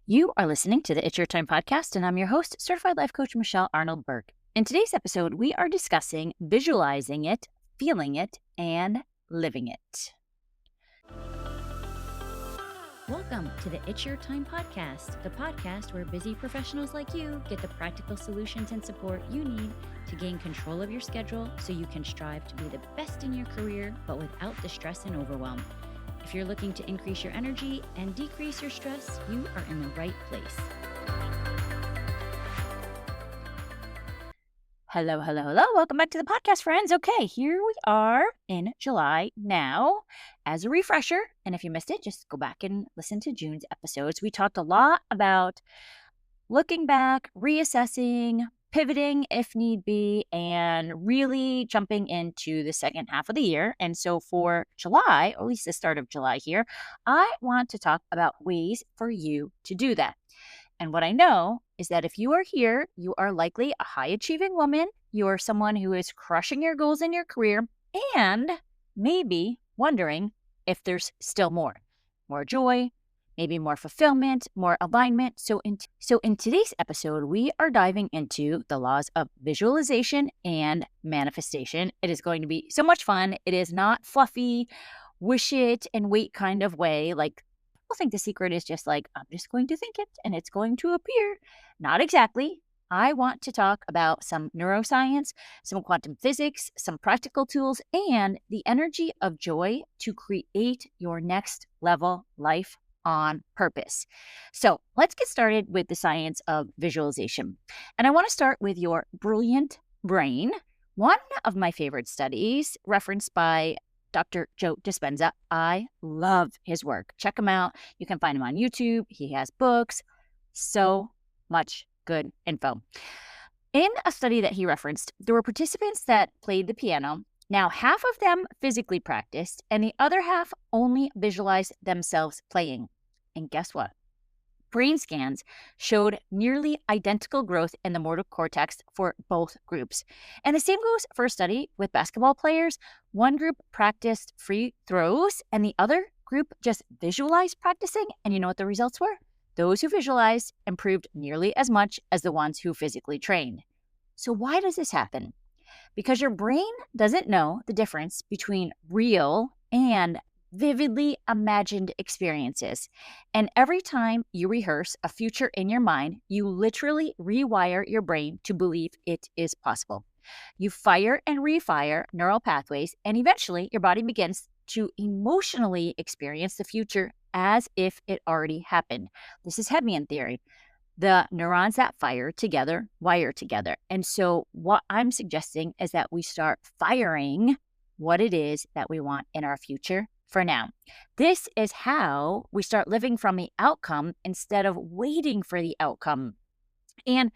You are listening to the It's Your Time podcast, and I'm your host, Certified Life Coach Michelle Arnold Bourque. In today's episode, we are discussing visualizing it, feeling it, and living it. Welcome to the It's Your Time podcast, the podcast where busy professionals like you get the practical solutions and support you need to gain control of your schedule so you can strive to be the best in your career, but without the stress and overwhelm. If you're looking to increase your energy and decrease your stress, you are in the right place. Hello. Welcome back to the podcast, friends. Okay, here we are in July now. As a refresher, and if you missed it, just go back and listen to June's episodes. We talked a lot about looking back, reassessing, pivoting if need be, and really jumping into the second half of the year. And so for July, or at least the start of July here, I want to talk about ways for you to do that. And what I know is that if you are here, you are likely a high achieving woman. You are someone who is crushing your goals in your career and maybe wondering if there's still more joy, maybe more fulfillment, more alignment. So in today's episode, we are diving into the laws of visualization and manifestation. It is going to be so much fun. It is not fluffy, wish it and wait kind of way. Like, people think the secret is just like, I'm just going to think it and it's going to appear. Not exactly. I want to talk about some neuroscience, some quantum physics, some practical tools, and the energy of joy to create your next level life on purpose. So let's get started with the science of visualization. And I want to start with your brilliant brain. One of my favorite studies referenced by Dr. Joe Dispenza. I love his work. Check him out. You can find him on YouTube. He has books. So much good info. In a study that he referenced, there were participants that played the piano. Now, half of them physically practiced, and the other half only visualized themselves playing. And guess what? Brain scans showed nearly identical growth in the motor cortex for both groups. And the same goes for a study with basketball players. One group practiced free throws, and the other group just visualized practicing. And you know what the results were? Those who visualized improved nearly as much as the ones who physically trained. So why does this happen? Because your brain doesn't know the difference between real and vividly imagined experiences. And every time you rehearse a future in your mind, you literally rewire your brain to believe it is possible. You fire and refire neural pathways, and eventually your body begins to emotionally experience the future as if it already happened. This is Hebbian theory. The neurons that fire together wire together. And so what I'm suggesting is that we start firing what it is that we want in our future for now. This is how we start living from the outcome instead of waiting for the outcome. And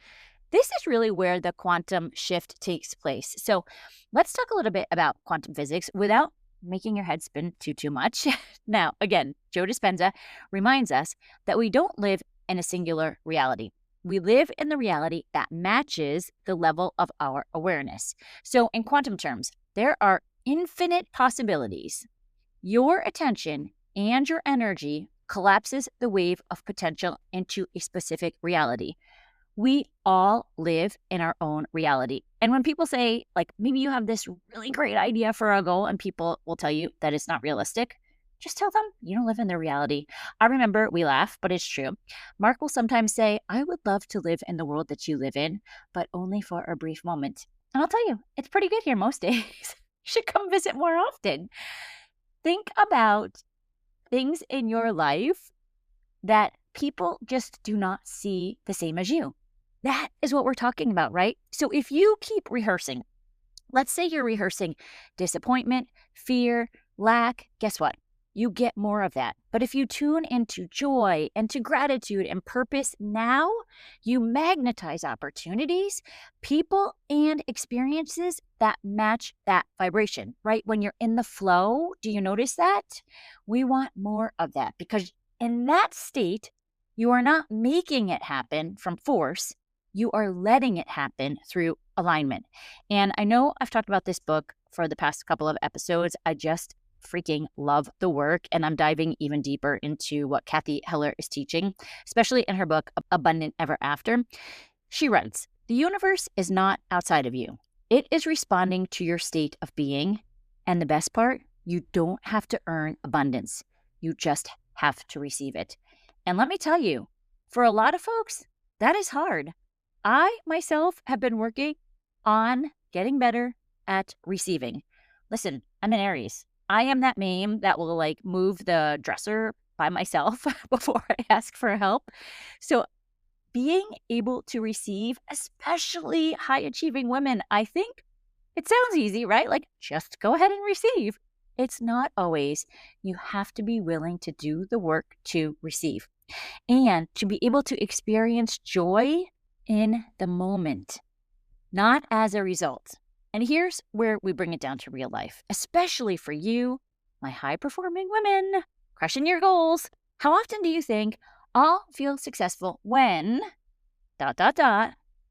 this is really where the quantum shift takes place. So let's talk a little bit about quantum physics without making your head spin too much. Now, again, Joe Dispenza reminds us that we don't live in a singular reality. We live in the reality that matches the level of our awareness. So in quantum terms, there are infinite possibilities. Your attention and your energy collapses the wave of potential into a specific reality. We all live in our own reality. And when people say, like, maybe you have this really great idea for a goal and people will tell you that it's not realistic, just tell them you don't live in their reality. I remember, we laugh, but it's true. Mark will sometimes say, I would love to live in the world that you live in, but only for a brief moment. And I'll tell you, it's pretty good here most days. You should come visit more often. Think about things in your life that people just do not see the same as you. That is what we're talking about, right? So if you keep rehearsing, let's say you're rehearsing disappointment, fear, lack, guess what? You get more of that. But if you tune into joy and to gratitude and purpose now, you magnetize opportunities, people, and experiences that match that vibration, right? When you're in the flow, do you notice that? We want more of that because in that state, you are not making it happen from force. You are letting it happen through alignment. And I know I've talked about this book for the past couple of episodes. I just freaking love the work, and I'm diving even deeper into what Kathy Heller is teaching, especially in her book, Abundant Ever After. She writes, "The universe is not outside of you. It is responding to your state of being. And the best part, you don't have to earn abundance. You just have to receive it." And let me tell you, for a lot of folks, that is hard. I myself have been working on getting better at receiving. Listen, I'm an Aries. I am that meme that will like move the dresser by myself before I ask for help. So being able to receive, especially high achieving women, I think it sounds easy, right? Like just go ahead and receive. It's not always. You have to be willing to do the work to receive and to be able to experience joy in the moment, not as a result. And here's where we bring it down to real life, especially for you, my high performing women, crushing your goals. How often do you think I'll feel successful when ...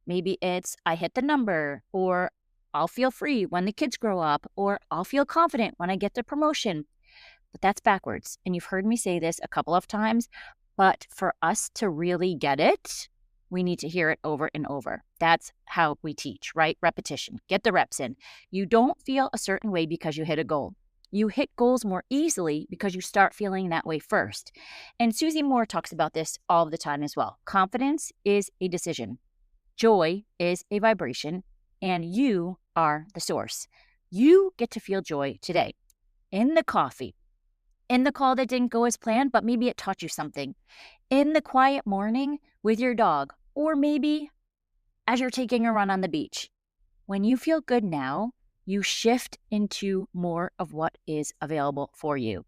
Maybe it's I hit the number, or I'll feel free when the kids grow up, or I'll feel confident when I get the promotion. But that's backwards. And you've heard me say this a couple of times, but for us to really get it, we need to hear it over and over. That's how we teach, right? Repetition. Get the reps in. You don't feel a certain way because you hit a goal. You hit goals more easily because you start feeling that way first. And Susie Moore talks about this all the time as well. Confidence is a decision. Joy is a vibration, and you are the source. You get to feel joy today in the coffee, in the call that didn't go as planned, but maybe it taught you something, in the quiet morning with your dog, or maybe as you're taking a run on the beach. When you feel good now, you shift into more of what is available for you.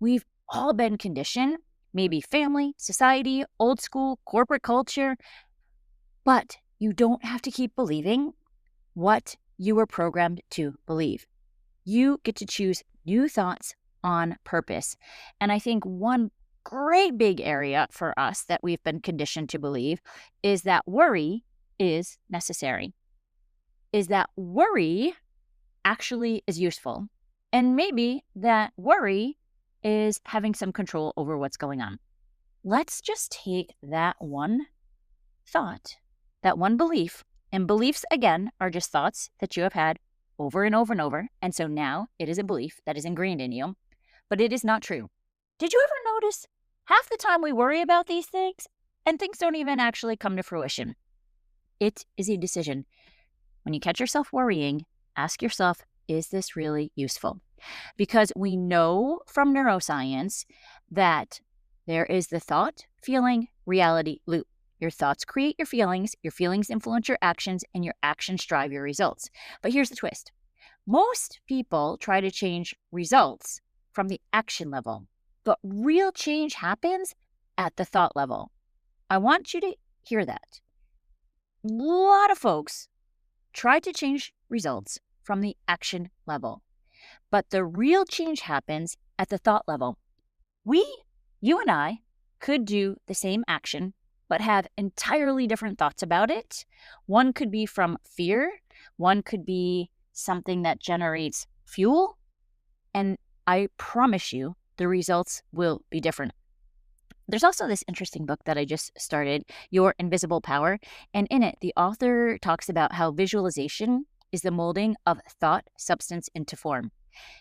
We've all been conditioned, maybe family, society, old school, corporate culture, but you don't have to keep believing what you were programmed to believe. You get to choose new thoughts on purpose. And I think one great big area for us that we've been conditioned to believe is that worry is necessary, is that worry actually is useful. And maybe that worry is having some control over what's going on. Let's just take that one thought, that one belief, and beliefs, again, are just thoughts that you have had over and over and over. And so now it is a belief that is ingrained in you, but it is not true. Did you ever notice half the time we worry about these things and things don't even actually come to fruition? It is a decision. When you catch yourself worrying, ask yourself, is this really useful? Because we know from neuroscience that there is the thought, feeling, reality loop. Your thoughts create your feelings influence your actions, and your actions drive your results. But here's the twist. Most people try to change results from the action level, but real change happens at the thought level. I want you to hear that. A lot of folks try to change results from the action level, but the real change happens at the thought level. You and I, could do the same action, but have entirely different thoughts about it. One could be from fear. One could be something that generates fuel. And I promise you, the results will be different. There's also this interesting book that I just started, Your Invisible Power. And in it, the author talks about how visualization is the molding of thought substance into form.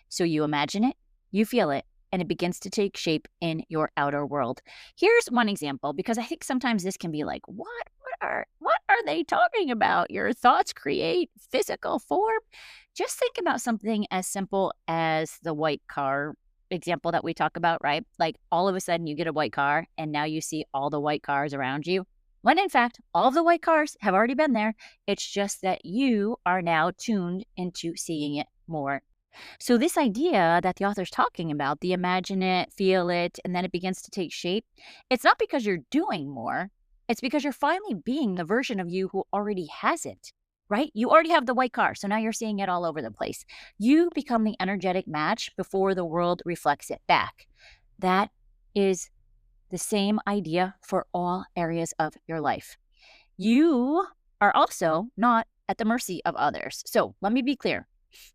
So you imagine it, you feel it, and it begins to take shape in your outer world. Here's one example, because I think sometimes this can be like, what are they talking about? Your thoughts create physical form. Just think about something as simple as the white car example that we talk about, right? Like all of a sudden you get a white car and now you see all the white cars around you. When in fact, all of the white cars have already been there. It's just that you are now tuned into seeing it more. So this idea that the author's talking about, the imagine it, feel it, and then it begins to take shape, it's not because you're doing more. It's because you're finally being the version of you who already has it, right? You already have the white car, so now you're seeing it all over the place. You become the energetic match before the world reflects it back. That is the same idea for all areas of your life. You are also not at the mercy of others. So let me be clear.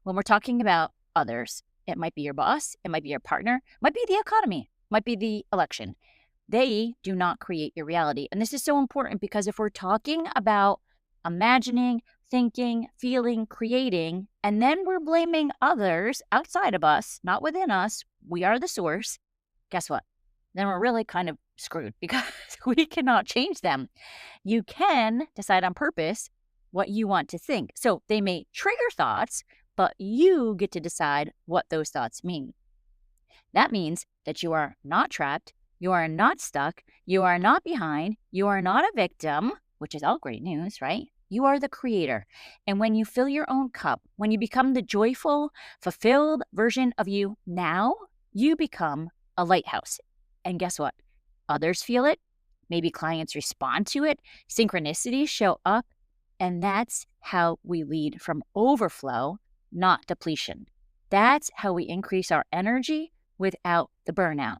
When we're talking about others, It might be your boss. It might be your partner. It might be the economy. It might be the election. They do not create your reality. And this is so important because if we're talking about imagining, thinking, feeling, creating, and then we're blaming others outside of us, not within us, we are the source, guess what? Then we're really kind of screwed because we cannot change them. You can decide on purpose what you want to think. So they may trigger thoughts, but you get to decide what those thoughts mean. That means that you are not trapped, you are not stuck, you are not behind, you are not a victim, which is all great news, right? You are the creator. And when you fill your own cup, when you become the joyful, fulfilled version of you now, you become a lighthouse. And guess what? Others feel it. Maybe clients respond to it. Synchronicities show up. And that's how we lead from overflow, not depletion. That's how we increase our energy without the burnout.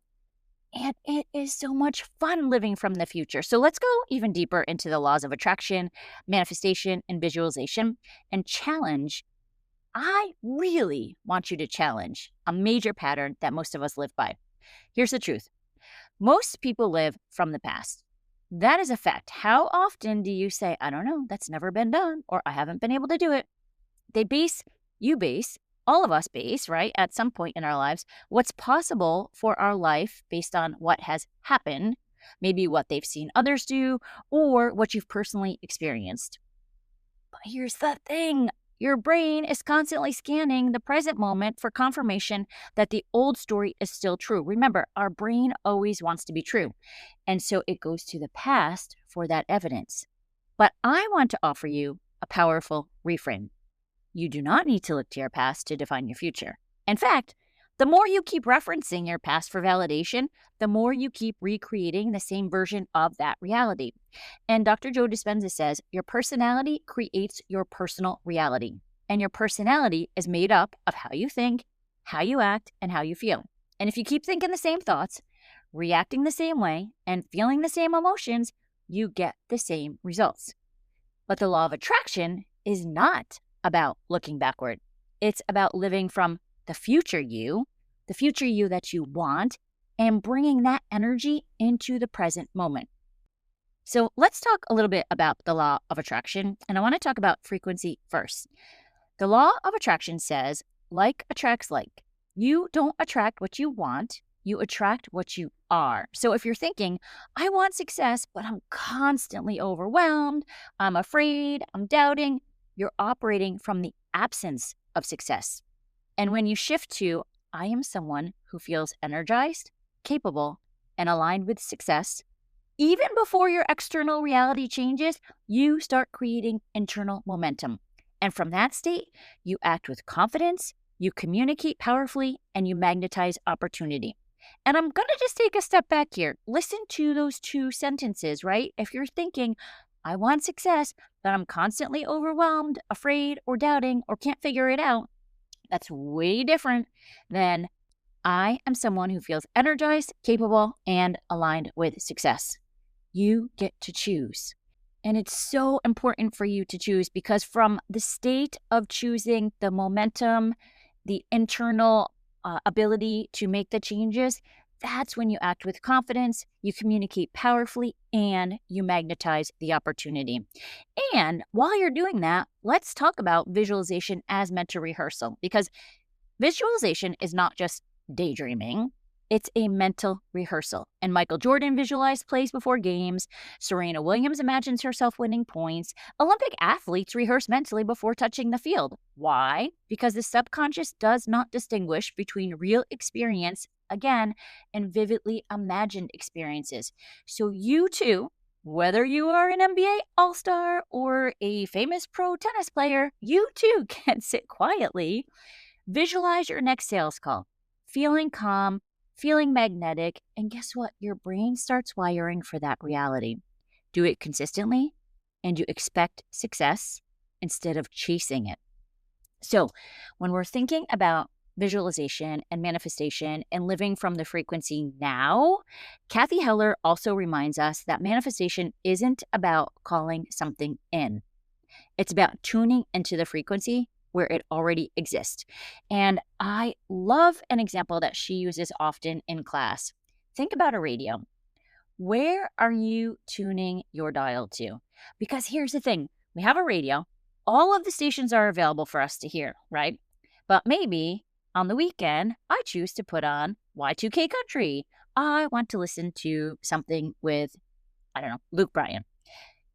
And it is so much fun living from the future. So let's go even deeper into the laws of attraction, manifestation, and visualization and challenge. I really want you to challenge a major pattern that most of us live by. Here's the truth. Most people live from the past. That is a fact. How often do you say, I don't know, that's never been done, or I haven't been able to do it? You base, all of us base, right, at some point in our lives, what's possible for our life based on what has happened, maybe what they've seen others do, or what you've personally experienced. But here's the thing. Your brain is constantly scanning the present moment for confirmation that the old story is still true. Remember, our brain always wants to be true. And so it goes to the past for that evidence. But I want to offer you a powerful reframe. You do not need to look to your past to define your future. In fact, the more you keep referencing your past for validation, the more you keep recreating the same version of that reality. And Dr. Joe Dispenza says, your personality creates your personal reality. And your personality is made up of how you think, how you act, and how you feel. And if you keep thinking the same thoughts, reacting the same way, and feeling the same emotions, you get the same results. But the law of attraction is not about looking backward. It's about living from the future you that you want, and bringing that energy into the present moment. So let's talk a little bit about the law of attraction, and I want to talk about frequency first. The law of attraction says, like attracts like. You don't attract what you want, you attract what you are. So if you're thinking, I want success, but I'm constantly overwhelmed, I'm afraid, I'm doubting, you're operating from the absence of success. And when you shift to, I am someone who feels energized, capable, and aligned with success, even before your external reality changes, you start creating internal momentum. And from that state, you act with confidence, you communicate powerfully, and you magnetize opportunity. And I'm going to just take a step back here. Listen to those two sentences, right? If you're thinking, I want success, but I'm constantly overwhelmed, afraid, or doubting, or can't figure it out, that's way different than I am someone who feels energized, capable, and aligned with success. You get to choose. And it's so important for you to choose because from the state of choosing the momentum, the internal ability to make the changes, that's when you act with confidence, you communicate powerfully, and you magnetize the opportunity. And while you're doing that, let's talk about visualization as mental rehearsal, because visualization is not just daydreaming. It's a mental rehearsal. And Michael Jordan visualized plays before games. Serena Williams imagines herself winning points. Olympic athletes rehearse mentally before touching the field. Why? Because the subconscious does not distinguish between real experience, again, and vividly imagined experiences. So you too, whether you are an NBA All-Star or a famous pro tennis player, you too can sit quietly, visualize your next sales call, feeling calm, feeling magnetic, and guess what? Your brain starts wiring for that reality. Do it consistently, and you expect success instead of chasing it. So when we're thinking about visualization and manifestation and living from the frequency now, Kathy Heller also reminds us that manifestation isn't about calling something in. It's about tuning into the frequency where it already exists. And I love an example that she uses often in class. Think about a radio. Where are you tuning your dial to? Because here's the thing, we have a radio. All of the stations are available for us to hear, right? But maybe on the weekend, I choose to put on Y2K Country. I want to listen to something with, I don't know, Luke Bryan.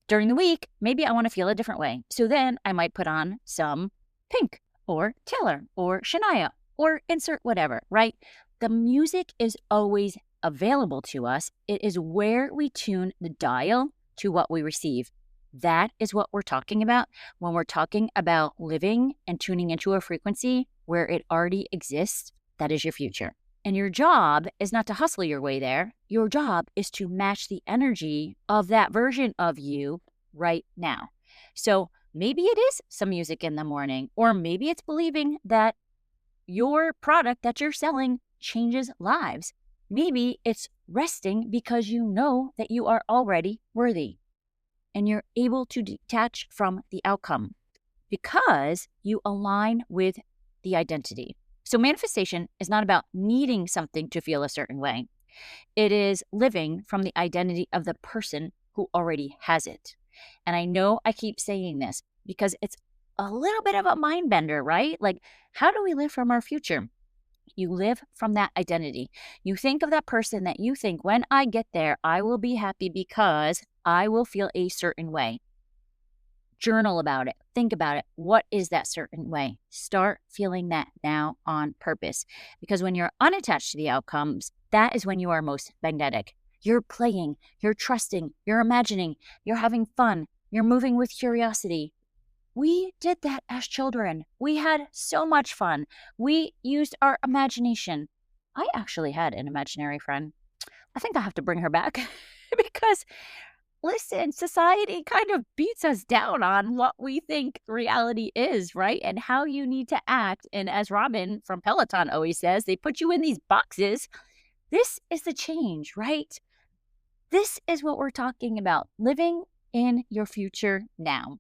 During the week, maybe I want to feel a different way. So then I might put on some Pink or Taylor or Shania or insert whatever, right? The music is always available to us. It is where we tune the dial to what we receive. That is what we're talking about when we're talking about living and tuning into a frequency where it already exists. That is your future. And your job is not to hustle your way there. Your job is to match the energy of that version of you right now. So maybe it is some music in the morning, or maybe it's believing that your product that you're selling changes lives. Maybe it's resting because you know that you are already worthy and you're able to detach from the outcome because you align with the identity. So manifestation is not about needing something to feel a certain way. It is living from the identity of the person who already has it. And I know I keep saying this because it's a little bit of a mind bender, right? Like, how do we live from our future? You live from that identity. You think of that person that you think, when I get there, I will be happy because I will feel a certain way. Journal about it. Think about it. What is that certain way? Start feeling that now on purpose. Because when you're unattached to the outcomes, that is when you are most magnetic. You're playing, you're trusting, you're imagining, you're having fun, you're moving with curiosity. We did that as children. We had so much fun. We used our imagination. I actually had an imaginary friend. I think I have to bring her back because, listen, society kind of beats us down on what we think reality is, right? And how you need to act. And as Robin from Peloton always says, they put you in these boxes. This is the change, right? This is what we're talking about, living in your future now.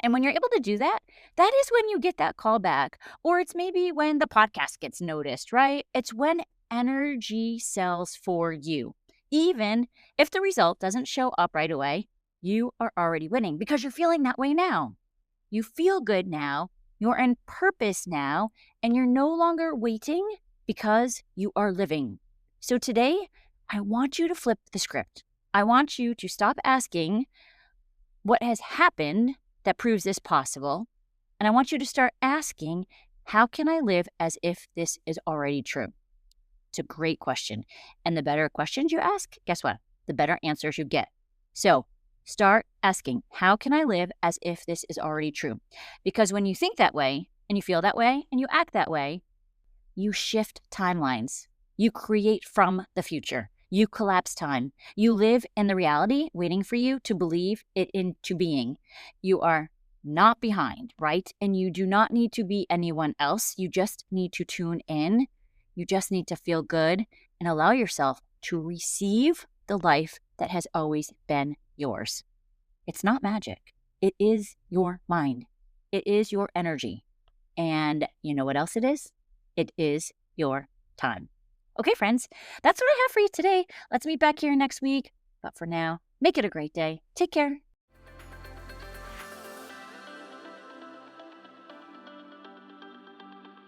And when you're able to do that, that is when you get that call back. Or it's maybe when the podcast gets noticed, right? It's when energy sells for you. Even if the result doesn't show up right away, you are already winning because you're feeling that way now. You feel good now, you're in purpose now, and you're no longer waiting because you are living. So today, I want you to flip the script. I want you to stop asking what has happened that proves this possible. And I want you to start asking, how can I live as if this is already true? It's a great question. And the better questions you ask, guess what? The better answers you get. So start asking, how can I live as if this is already true? Because when you think that way and you feel that way and you act that way, you shift timelines. You create from the future. You collapse time. You live in the reality waiting for you to believe it into being. You are not behind, right? And you do not need to be anyone else. You just need to tune in. You just need to feel good and allow yourself to receive the life that has always been yours. It's not magic. It is your mind. It is your energy. And you know what else it is? It is your time. Okay, friends, that's what I have for you today. Let's meet back here next week. But for now, make it a great day. Take care.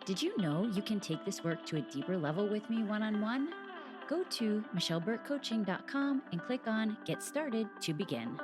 Did you know you can take this work to a deeper level with me one-on-one? Go to michelleburkecoaching.com and click on Get Started to begin.